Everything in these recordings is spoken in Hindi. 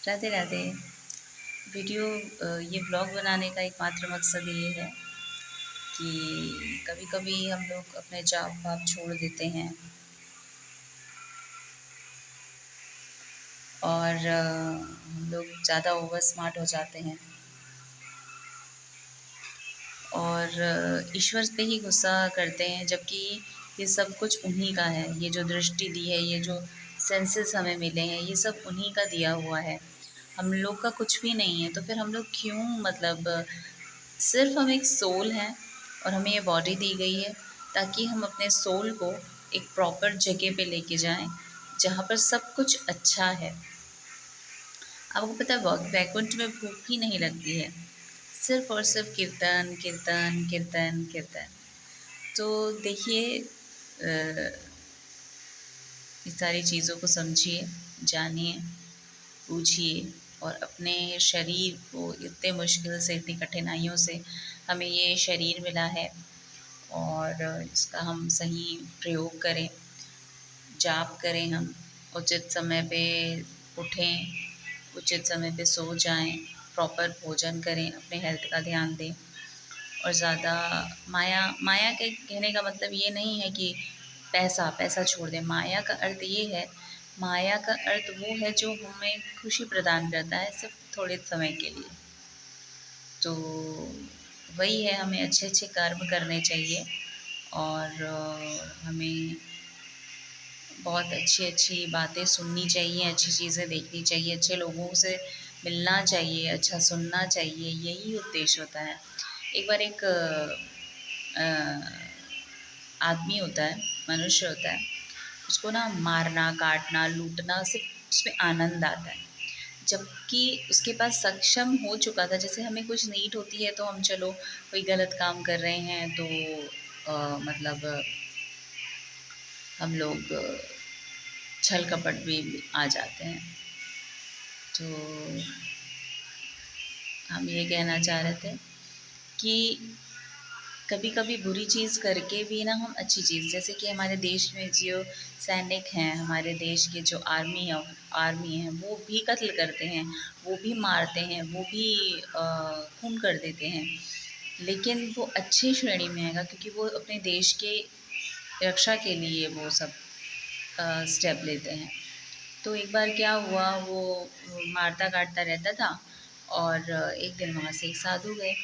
राधे राधे। वीडियो ये व्लॉग बनाने का एकमात्र मकसद ये है कि कभी-कभी हम लोग अपने जॉब-वॉब छोड़ देते हैं और हम लोग ज़्यादा ओवर स्मार्ट हो जाते हैं और ईश्वर पे ही गुस्सा करते हैं, जबकि ये सब कुछ उन्हीं का है। ये जो दृष्टि दी है, ये जो सेंसेस हमें मिले हैं, ये सब उन्हीं का दिया हुआ है। हम लोग का कुछ भी नहीं है, तो फिर हम लोग क्यों सिर्फ़ हम एक सोल हैं और हमें ये बॉडी दी गई है ताकि हम अपने सोल को एक प्रॉपर जगह पे लेके जाएँ, जहाँ पर सब कुछ अच्छा है। आपको पता है वैकुंठ में भूख भी नहीं लगती है, सिर्फ़ और सिर्फ़ कीर्तन, कीर्तन, कीर्तन, कीर्तन। तो देखिए इस सारी चीज़ों को समझिए, जानिए, बूझिए और अपने शरीर को इतने मुश्किल से, इतनी कठिनाइयों से हमें ये शरीर मिला है और इसका हम सही प्रयोग करें, जाप करें हम, उचित समय पे उठें, उचित समय पे सो जाएँ, प्रॉपर भोजन करें, अपने हेल्थ का ध्यान दें और ज़्यादा माया माया के कहने का मतलब ये नहीं है कि पैसा छोड़ दें। माया का अर्थ ये है, माया का अर्थ वो है जो हमें खुशी प्रदान करता है सिर्फ़ थोड़े समय के लिए। तो वही है, हमें अच्छे-अच्छे कर्म करने चाहिए और हमें बहुत अच्छी-अच्छी बातें सुननी चाहिए, अच्छी चीज़ें देखनी चाहिए, अच्छे लोगों से मिलना चाहिए, अच्छा सुनना चाहिए, यही उद्देश्य होता है। एक बार एक आदमी होता है, मनुष्य होता है, उसको ना मारना, काटना, लूटना से उसमें आनंद आता है। जबकि उसके पास सक्षम हो चुका था, जैसे हमें कुछ नीड होती है तो हम चलो कोई गलत काम कर रहे हैं तो मतलब हम लोग छल कपट भी आ जाते हैं। तो हम ये कहना चाह रहे थे कि कभी-कभी बुरी चीज़ करके भी ना हम अच्छी चीज़, जैसे कि हमारे देश में जो सैनिक हैं, हमारे देश के जो आर्मी हैं, वो भी कत्ल करते हैं, वो भी मारते हैं, वो भी खून कर देते हैं। लेकिन वो अच्छी श्रेणी में आएगा क्योंकि वो अपने देश के रक्षा के लिए वो सब स्टेप लेते हैं। तो एक बार क्या हुआ, वो मारता-काटता रहता था और एक दिन वहाँ से एक साधु गए।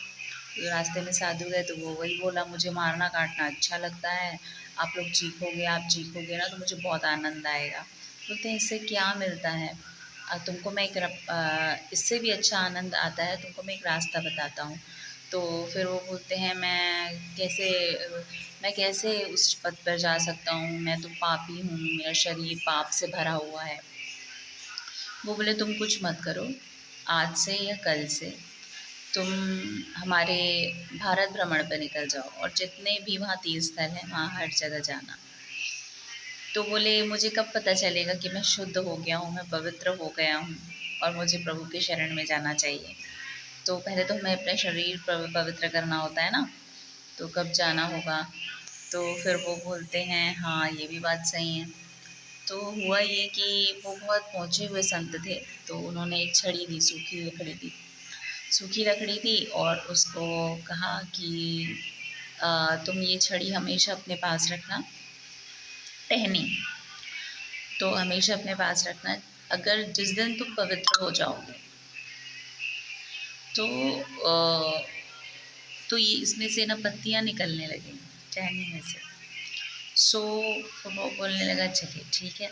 रास्ते में साधु गए तो वो वही बोला, मुझे मारना काटना अच्छा लगता है, आप लोग चीखोगे, आप चीखोगे ना तो मुझे बहुत आनंद आएगा। बोलते हैं इससे क्या मिलता है? तुमको मैं इससे भी अच्छा आनंद आता है, तुमको मैं एक रास्ता बताता हूँ। तो फिर वो बोलते हैं मैं कैसे उस पद पर जा सकता हूँ, मैं तो पापी हूँ, मेरा शरीर पाप से भरा हुआ है। वो बोले तुम कुछ मत करो, आज से या कल से तुम हमारे भारत भ्रमण पर निकल जाओ और जितने भी वहाँ तीर्थ स्थल हैं वहाँ हर जगह जाना। तो बोले मुझे कब पता चलेगा कि मैं शुद्ध हो गया हूँ, मैं पवित्र हो गया हूँ और मुझे प्रभु के शरण में जाना चाहिए। तो पहले तो हमें अपने शरीर पवित्र करना होता है ना, तो कब जाना होगा? तो फिर वो बोलते हैं हाँ ये भी बात सही है। तो हुआ ये कि वो बहुत पहुँचे हुए संत थे, तो उन्होंने एक छड़ी दी, सूखी लकड़ी दी और उसको कहा कि तुम ये छड़ी हमेशा अपने पास रखना, टहनी तो हमेशा अपने पास रखना। अगर जिस दिन तुम पवित्र हो जाओगे तो ये इसमें से ना पत्तियाँ निकलने लगेंगी टहनी में से। सो वो बोलने लगा चलिए ठीक है।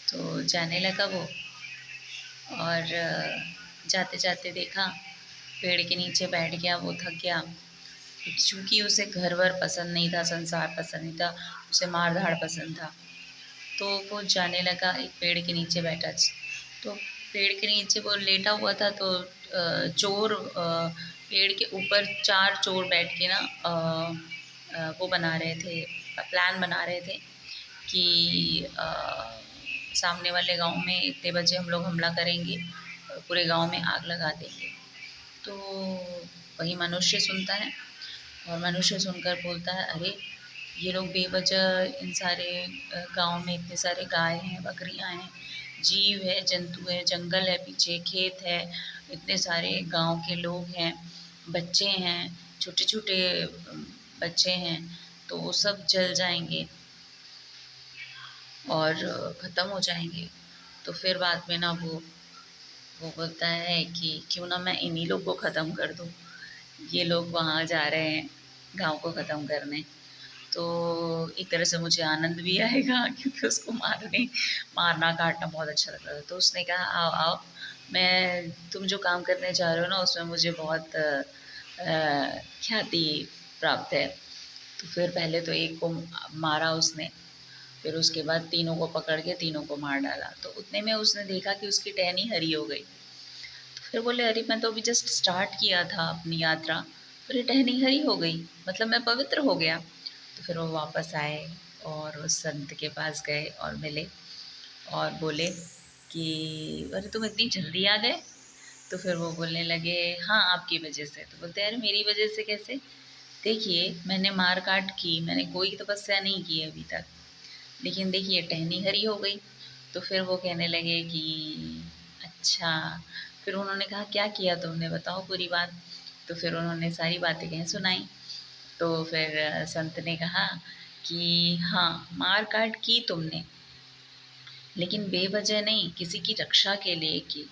तो जाने लगा वो और जाते जाते देखा पेड़ के नीचे बैठ गया, वो थक गया। चूँकि उसे घर-वर पसंद नहीं था, संसार पसंद नहीं था, उसे मार-धाड़ पसंद था। तो वो जाने लगा, एक पेड़ के नीचे बैठा। तो पेड़ के नीचे वो लेटा हुआ था तो पेड़ के ऊपर 4 चोर बैठ के ना वो बना रहे थे, प्लान बना रहे थे कि सामने वाले गाँव में इतने बजे हम लोग हमला करेंगे और पूरे गाँव में आग लगा देंगे। तो वही मनुष्य सुनता है और मनुष्य सुनकर बोलता है अरे! ये लोग बेवजह इन सारे गाँव में इतने सारे गाय हैं, बकरियाँ हैं, जीव है, जंतु है, जंगल है, पीछे खेत है, इतने सारे गांव के लोग हैं, बच्चे हैं, छोटे छोटे बच्चे हैं, तो वो सब जल जाएंगे और ख़त्म हो जाएंगे। तो फिर बाद में ना वो बोलता है कि क्यों ना मैं इन्हीं लोग को ख़त्म कर दूँ। ये लोग वहाँ जा रहे हैं गाँव को ख़त्म करने, तो एक तरह से मुझे आनंद भी आएगा क्योंकि उसको मारना काटना बहुत अच्छा लगता था। तो उसने कहा आओ आओ, मैं तुम जो काम करने जा रहे हो ना उसमें मुझे बहुत ख्याति प्राप्त है। तो फिर पहले तो एक को मारा उसने, फिर उसके बाद तीनों को पकड़ के तीनों को मार डाला। तो उतने में उसने देखा कि उसकी टहनी हरी हो गई। तो फिर बोले अरे मैं तो अभी जस्ट स्टार्ट किया था अपनी यात्रा, फिर ये टहनी हरी हो गई, मतलब मैं पवित्र हो गया। तो फिर वो वापस आए और उस संत के पास गए और मिले और बोले कि अरे तुम इतनी जल्दी आ गए। तो फिर वो बोलने लगे हाँ आपकी वजह से। तो बोलते अरे मेरी वजह से कैसे? देखिए मैंने मार काट की, मैंने कोई तपस्या नहीं की अभी तक, लेकिन देखिए टहनी हरी हो गई। तो फिर वो कहने लगे कि अच्छा। फिर उन्होंने कहा क्या किया तुमने, बताओ पूरी बात। तो फिर उन्होंने सारी बातें कह सुनाई। तो फिर संत ने कहा कि हाँ मार काट की तुमने, लेकिन बेवजह नहीं, किसी की रक्षा के लिए की।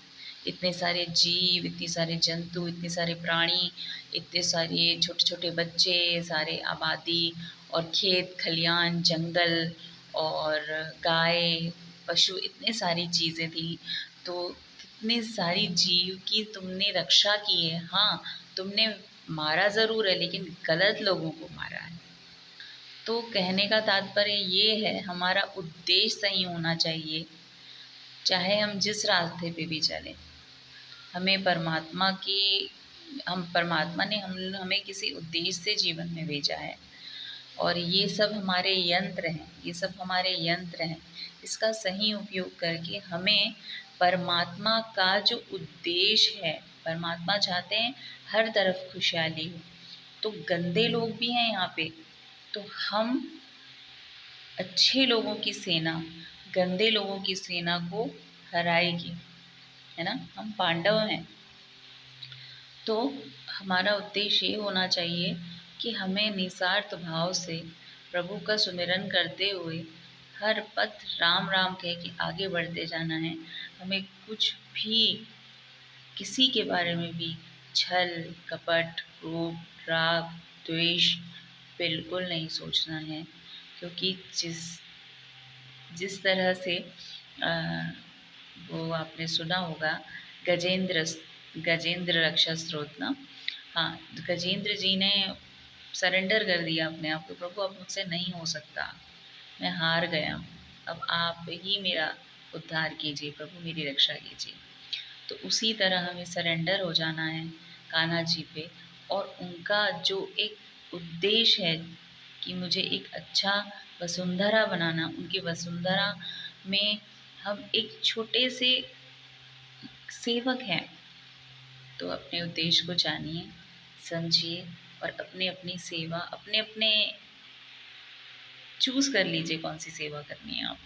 इतने सारे जीव, इतने सारे जंतु, इतने सारे प्राणी, इतने सारे छोटे छोटे बच्चे, सारे आबादी और खेत खलियान जंगल और गाय पशु, इतने सारी चीज़ें थी। तो कितने सारी जीव की तुमने रक्षा की है। हाँ तुमने मारा ज़रूर है लेकिन गलत लोगों को मारा है। तो कहने का तात्पर्य ये है हमारा उद्देश्य सही होना चाहिए, चाहे हम जिस रास्ते पे भी चलें। हमें परमात्मा की हम परमात्मा ने हमें किसी उद्देश्य से जीवन में भेजा है और ये सब हमारे यंत्र हैं, ये सब हमारे यंत्र हैं। इसका सही उपयोग करके हमें परमात्मा का जो उद्देश्य है, परमात्मा चाहते हैं हर तरफ खुशहाली हो। तो गंदे लोग भी हैं यहाँ पे, तो हम अच्छे लोगों की सेना गंदे लोगों की सेना को हराएगी, है ना। हम पांडव हैं। तो हमारा उद्देश्य ये होना चाहिए कि हमें निस्वार्थ भाव से प्रभु का सुमिरन करते हुए हर पथ राम राम कह के आगे बढ़ते जाना है। हमें कुछ भी किसी के बारे में भी छल कपट क्रोध राग द्वेष बिल्कुल नहीं सोचना है, क्योंकि जिस जिस तरह से अ, वो आपने सुना होगा गजेंद्र गजेंद्र रक्षा स्त्रोत ना। हाँ गजेंद्र जी ने सरेंडर कर दिया अपने आप को, प्रभु अब मुझसे नहीं हो सकता, मैं हार गया, अब आप ही मेरा उद्धार कीजिए, प्रभु मेरी रक्षा कीजिए। तो उसी तरह हमें सरेंडर हो जाना है कान्हा जी पे। और उनका जो एक उद्देश्य है कि मुझे एक अच्छा वसुंधरा बनाना, उनकी वसुंधरा में हम एक छोटे से सेवक हैं। तो अपने उद्देश्य को जानिए, समझिए और अपने अपनी सेवा अपने अपने चूज़ कर लीजिए कौन सी सेवा करनी है आपको।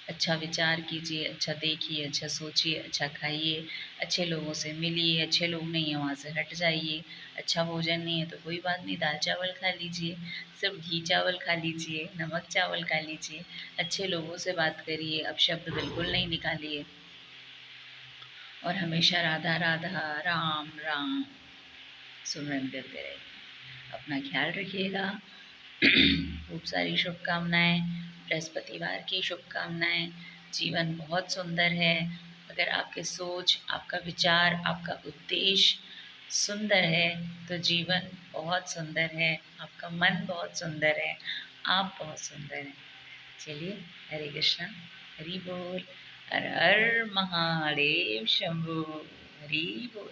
अच्छा विचार कीजिए, अच्छा देखिए, अच्छा सोचिए, अच्छा खाइए, अच्छे लोगों से मिलिए, अच्छे लोग नहीं है वहाँ से हट जाइए। अच्छा भोजन नहीं है तो कोई बात नहीं, दाल चावल खा लीजिए, सिर्फ घी चावल खा लीजिए, नमक चावल खा लीजिए, अच्छे लोगों से बात करिए, अपशब्द बिल्कुल नहीं निकालिए और हमेशा राधा राधा राम राम सुमरन करते रहिए। अपना ख्याल रखिएगा। खूब सारी शुभकामनाएँ, बृहस्पतिवार की शुभकामनाएँ। जीवन बहुत सुंदर है, अगर आपकी सोच, आपका विचार, आपका उद्देश्य सुंदर है तो जीवन बहुत सुंदर है, आपका मन बहुत सुंदर है, आप बहुत सुंदर हैं। चलिए, हरे कृष्णा, हरि बोल, हर हर महादेव शंभो, हरि बोल।